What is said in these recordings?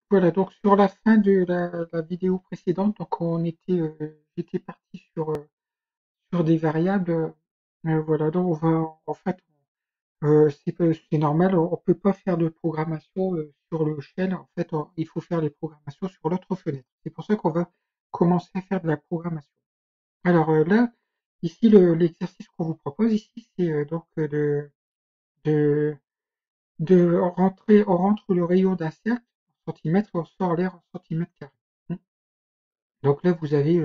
Voilà, donc sur la fin de la vidéo précédente, donc j'étais parti sur des variables. Voilà, donc on va, en fait, c'est normal, on peut pas faire de programmation sur le shell. En fait, il faut faire les programmations sur l'autre fenêtre. C'est pour ça qu'on va commencer à faire de la programmation. Alors là, ici, l'exercice qu'on vous propose ici, c'est donc de, de rentrer, on rentre le rayon d'un cercle en centimètres et on sort l'air en centimètres carrés. Donc là, vous avez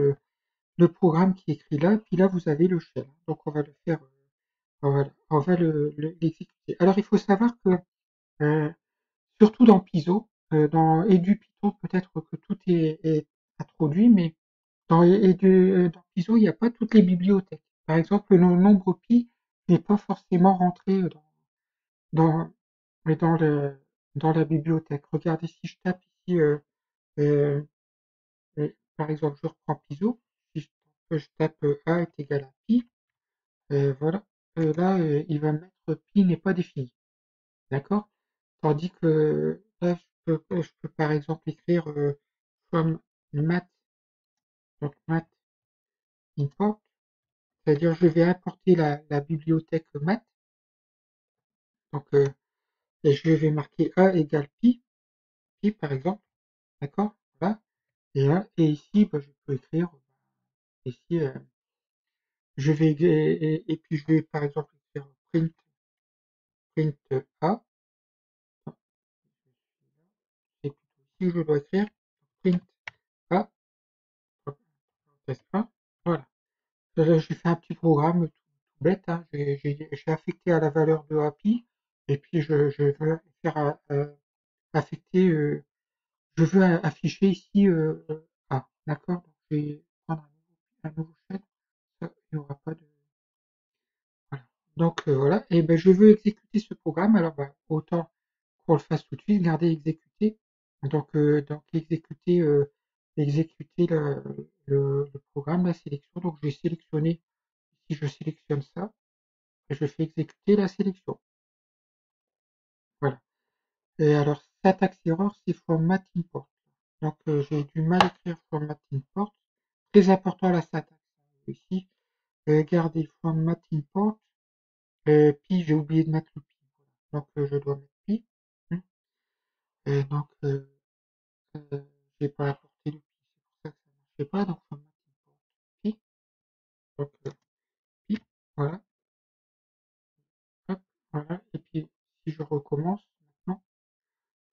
le programme qui est écrit là, puis là, vous avez le shell. Donc on va le faire, on va l'exécuter. Alors il faut savoir que euh, surtout dans Piso, dans EduPython, peut-être que tout est introduit, mais dans Piso, il n'y a pas toutes les bibliothèques. Par exemple, le nombre pi n'est pas forcément rentré dans, mais dans la bibliothèque. Regardez si je tape ici, euh, par exemple, je reprends Piso, si je tape A est égal à pi, voilà, là, il va mettre pi n'est pas défini. D'accord? Tandis que là, je peux par exemple écrire from math, donc math import, c'est-à-dire je vais importer la bibliothèque math, donc et je vais marquer a égale pi par exemple, d'accord? Voilà. Et ici, bah, je peux écrire ici, je vais et puis je vais par exemple écrire print a, et puis ici je dois écrire print a, parenthèse 1, voilà. J'ai fait un petit programme tout bête, hein. J'ai affecté à la valeur de API et puis je veux faire affecter, je veux afficher ici A, d'accord? Donc je vais prendre un nouveau shell, ça, il n'y aura pas de. Voilà. Donc voilà, et ben je veux exécuter ce programme, alors ben, autant qu'on le fasse tout de suite, garder exécuter. Donc exécuter le programme, la sélection. Donc je vais sélectionner, si je sélectionne ça, je fais exécuter la sélection. Voilà. Et alors, syntax error, c'est format import. Donc, j'ai du mal à écrire format import. Très important la syntaxe ici. Garder format import. Puis, j'ai oublié de mettre le pi. Donc, je dois mettre pi. Hmm. Et donc, euh, j'ai pas apporté le pi. C'est pour ça que ça ne marchait pas. Donc, format import pi. Donc, pi. Voilà. Hop. Voilà. Et puis, si je recommence maintenant,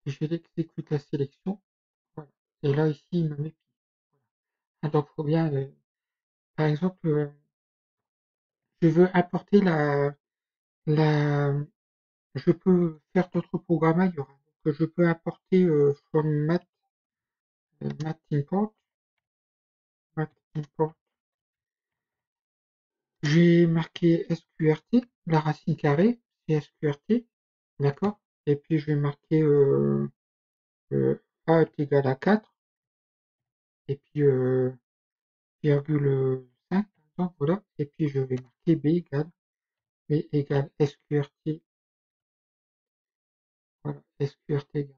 je exécute la sélection. Voilà. Et là, ici, il me met pi. Ah, donc, faut bien, par exemple, je veux importer la, je peux faire d'autres programmes ailleurs. Donc, je peux importer from math import. J'ai marqué SQRT, la racine carrée, c'est SQRT, d'accord? Et puis, je vais marquer A est égal à 4, et puis virgule 5, par exemple, voilà. Et puis, je vais marquer B égale SQRT. Voilà, SQRT,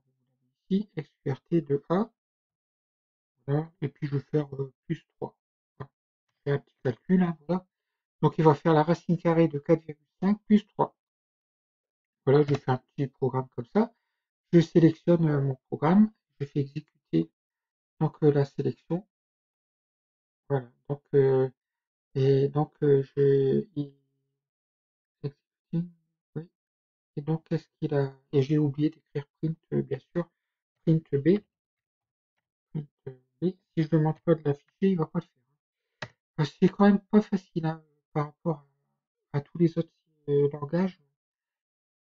ici, SQRT de A, voilà, et puis je vais faire plus 3. Voilà. Je fais un petit calcul, hein, voilà. Donc il va faire la racine carrée de 4,5 plus 3. Voilà, je fais un petit programme comme ça. Je sélectionne mon programme, je fais exécuter donc la sélection. Voilà, donc et donc exécuter, oui. Et donc qu'est-ce qu'il a? Et j'ai oublié d'écrire print, bien sûr, print B. Print B. Si je ne demande pas de l'afficher, il va pas le faire. C'est quand même pas facile, hein, par rapport à tous les autres langages.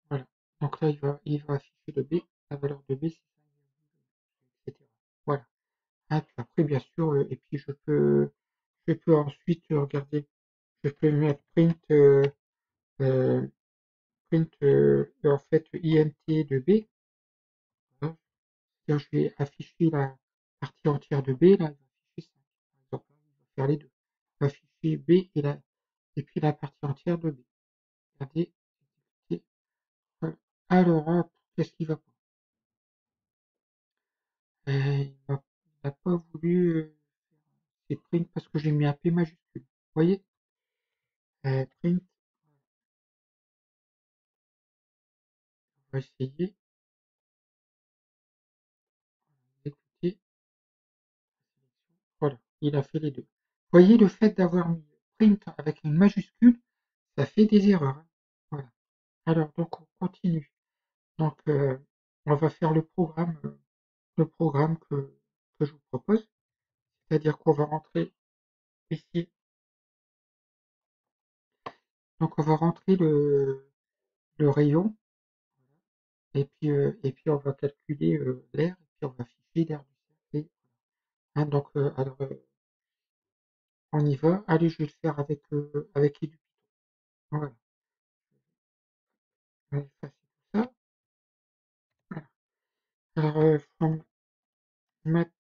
Voilà. Donc là, il va afficher le B, la valeur de B, c'est 5, etc. Voilà. Ah, puis après, bien sûr, et puis je peux ensuite regarder, je peux mettre euh, print en fait int de B. Voilà. C'est-à-dire, je vais afficher la partie entière de B, là, il va afficher 5. Par exemple, là, il va faire les deux. Il va afficher B et puis la partie entière de B. Regardez, alors, hop, qu'est-ce qui va pas? il n'a pas voulu c'est print parce que j'ai mis un P majuscule. Vous voyez? Print, on va essayer d'écouter. Voilà, il a fait les deux. Vous voyez, le fait d'avoir mis print avec une majuscule, ça fait des erreurs, hein. Voilà. Alors, donc, on continue. Donc, on va faire le programme que je vous propose. C'est-à-dire qu'on va rentrer ici. Donc, on va rentrer le rayon. Et puis on va calculer l'air. Et puis on va afficher l'air du cercle. Hein, donc, alors, on y va. Allez, je vais le faire avec Edu. Voilà. On va effacer tout ça. Voilà. Alors, from mat,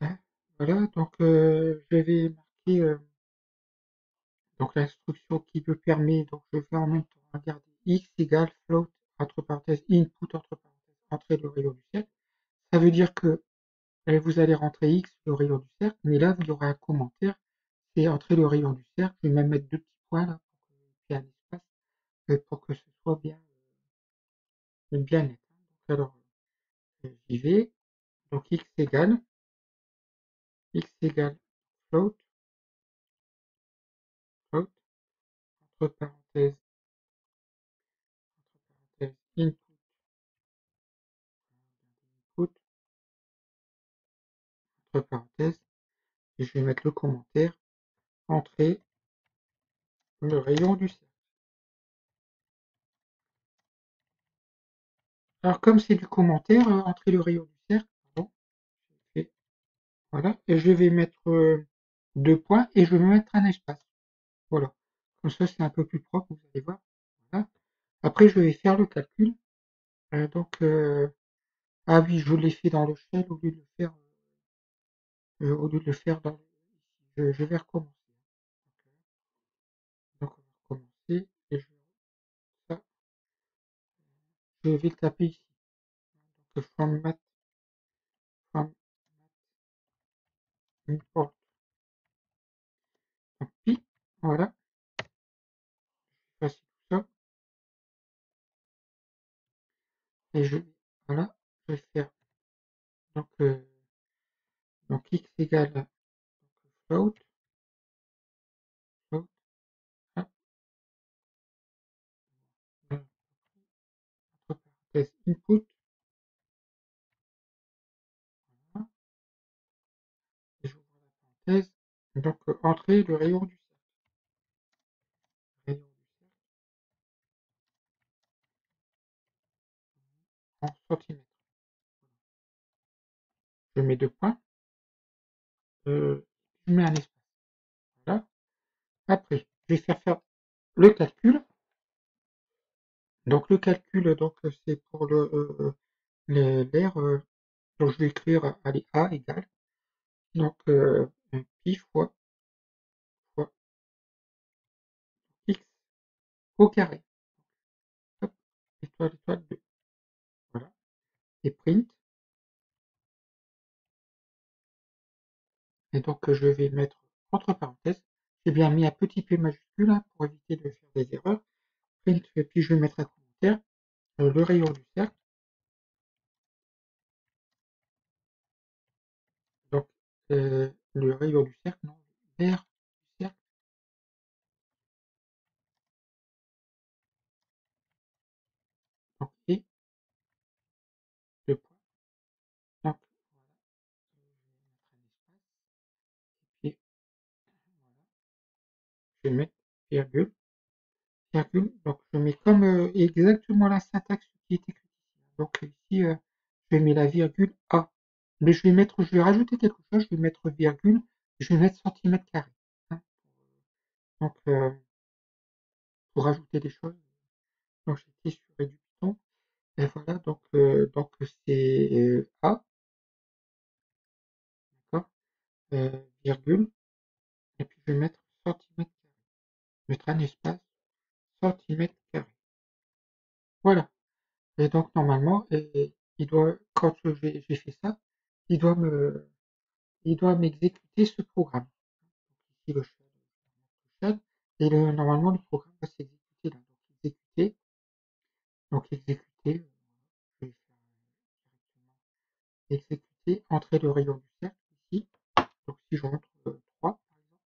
hein, voilà, donc je vais marquer donc l'instruction qui me permet, donc je vais en même temps regarder x égale float entre parenthèses input entre parenthèses entrée le rayon du cercle. Ça veut dire que vous allez rentrer x le rayon du cercle, mais là vous aurez un commentaire, c'est entrer le rayon du cercle. Je vais même mettre deux petits points là pour qu'il y ait un espace pour que ce soit bien net. Donc alors j'y vais, donc x égale float, float entre parenthèses input, input, entre parenthèses, et je vais mettre le commentaire, entrer le rayon du cercle. Alors comme c'est du commentaire, entrer le rayon du cercle, pardon, et voilà, et je vais mettre deux points et je vais mettre un espace. Voilà. Comme ça c'est un peu plus propre, vous allez voir. Voilà. Après je vais faire le calcul. Donc ah oui, je l'ai fait dans le shell au lieu de le faire dans je vais recommencer. Donc on va recommencer et ça, je vais le taper ici. Donc from mat from import pi, voilà, voici tout ça. Et voilà, je vais faire donc, x égale donc, float, float, hop, entre parenthèses input, voilà, et j'ouvre la parenthèse, donc entrer le rayon du cercle, rayon du cercle en centimètres. Je mets deux points, je mets un espace, voilà. Après, je vais faire le calcul. Donc le calcul, donc c'est pour l'air, donc je vais écrire allez, A égale donc pi fois x au carré. Hop, étoile, étoile, 2. Voilà. Et print. Et donc je vais mettre entre parenthèses. J'ai bien mis un petit p majuscule hein, pour éviter de faire des erreurs. Print, et puis je vais mettre un commentaire. Le rayon du cercle. Donc le rayon du cercle, non, l'air du cercle. Donc et deux points. Donc voilà. Je vais mettre un espace. Et voilà. Je vais mettre virgule. Virgule. Donc je mets comme exactement la syntaxe qui est écrite ici. Donc ici, je vais mettre la virgule A. Mais je vais rajouter quelque chose, je vais mettre virgule, je vais mettre centimètre carré. Hein. Donc pour rajouter des choses. Donc j'étais sur du Python. Et voilà, donc c'est A, d'accord. virgule, et puis je vais mettre centimètre carré. Mettre un espace centimètre carré. Voilà. Et donc normalement, il doit, quand j'ai fait ça, il doit me, il doit m'exécuter ce programme. Ici le shell, et normalement le programme va s'exécuter là. Donc exécuter, je vais faire directement exécuter, entrer le rayon du cercle ici. Donc si je rentre 3 par exemple,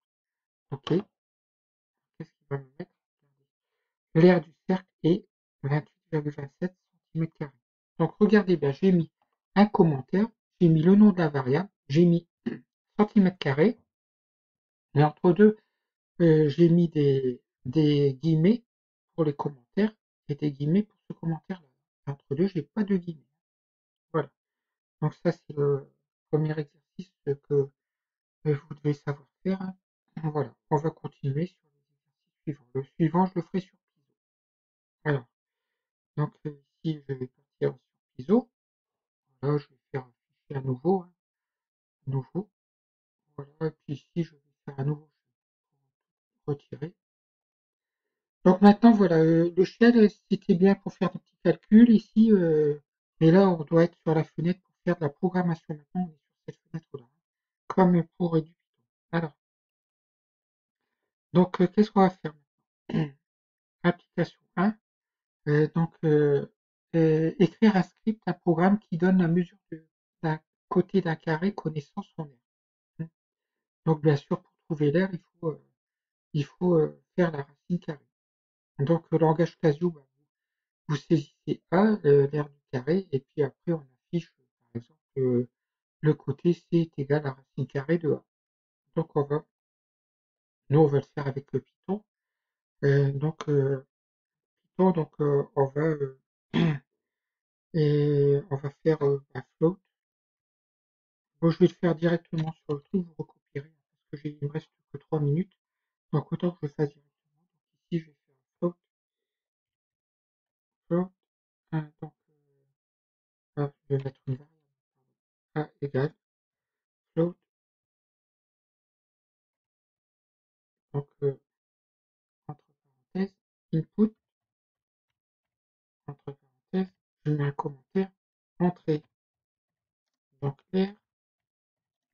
ok, qu'est-ce qu'il va me mettre? L'aire du cercle est 28,27 cm². Donc regardez bien, j'ai mis un commentaire, j'ai mis le nom de la variable, j'ai mis centimètre carré, et entre deux, j'ai mis des guillemets pour les commentaires et des guillemets pour ce commentaire-là. Entre deux, j'ai pas de guillemets. Voilà. Donc ça, c'est le premier exercice que vous devez savoir faire. Voilà. On va continuer sur les exercices suivants. Le suivant, je le ferai sur Piso. Alors, donc ici, je vais partir sur Piso. Là, je vais faire un fichier à nouveau. Nouveau. Voilà. Et puis ici, je vais faire un nouveau retirer. Donc maintenant, voilà, le shell, c'était bien pour faire des petits calculs ici, mais là, on doit être sur la fenêtre pour faire de la programmation. Maintenant, on est sur cette fenêtre-là, comme pour du Python. Alors, donc, qu'est-ce qu'on va faire maintenant? Application 1, donc, écrire un script, un programme qui donne la mesure d'un côté d'un carré connaissant son aire. Donc, bien sûr, pour trouver l'aire, il faut faire la racine carrée. Donc, le langage Casio, bah, vous saisissez A, l'aire du carré, et puis après on affiche par exemple le côté C est égal à racine carrée de A. Donc nous on va le faire avec le Python. Donc Python, donc et on va faire un float. Bon, je vais le faire directement sur le truc, vous recopierez parce que il me reste que 3 minutes. Donc autant que je le fasse directement. Donc ici je vais faire un float, donc je vais mettre une variable A égale float, donc entre parenthèses, input, entre parenthèses, je mets un commentaire, entrée, donc l'aire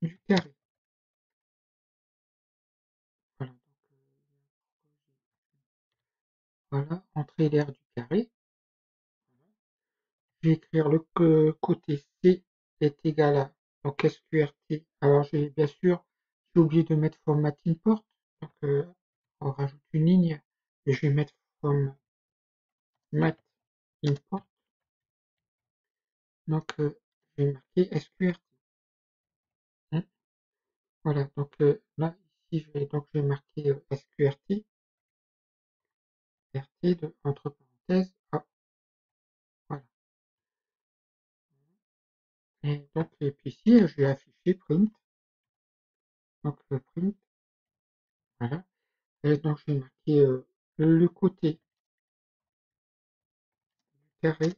du carré. Voilà, donc, voilà, entrée l'aire du carré. Je vais écrire le côté C est égal à, donc SQRT. Alors j'ai bien sûr, j'ai oublié de mettre format import, donc on rajoute une ligne et je vais mettre format import. Donc je vais marquer SQRT. Voilà, donc là, ici, je vais marquer SQRT, RT de, entre parenthèses, A. Voilà. Et donc, et puis ici, je vais afficher print. Donc, le print, voilà. Et donc, je vais marquer le côté du carré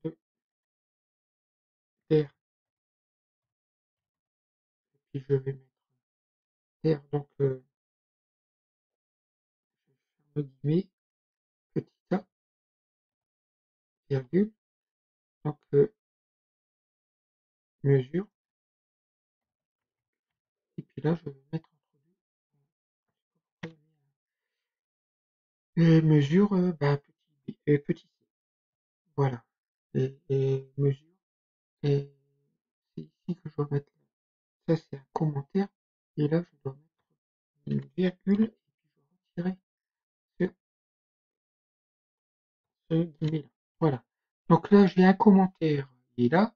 de R. Et puis, je vais mettre R, donc, je guillemets, petit a, virgule, donc, mesure. Et puis là, je vais mettre entre deux. Et mesure, bah, petit c. Voilà. Et mesure. Et c'est ici que je dois mettre. Ça, c'est un commentaire. Et là, je dois mettre une virgule. Et puis, je vais retirer ce guillemet-là. Voilà. Donc là, j'ai un commentaire. Il est là.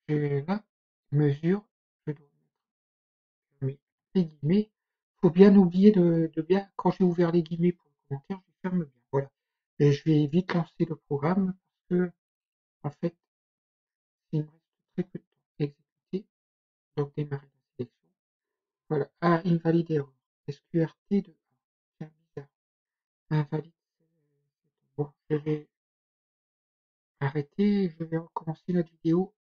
J'ai là. Mesure. Je dois mettre les guillemets. Il faut bien oublier de bien, quand j'ai ouvert les guillemets pour le commentaire, je ferme bien. Voilà. Et je vais vite lancer le programme parce que, en fait, il me reste très peu de temps à exécuter. Donc, démarrer la sélection. Voilà. Ah, invalide erreur. SQRT de A. C'est bizarre. Invalide. Bon, je vais arrêter, je vais recommencer la vidéo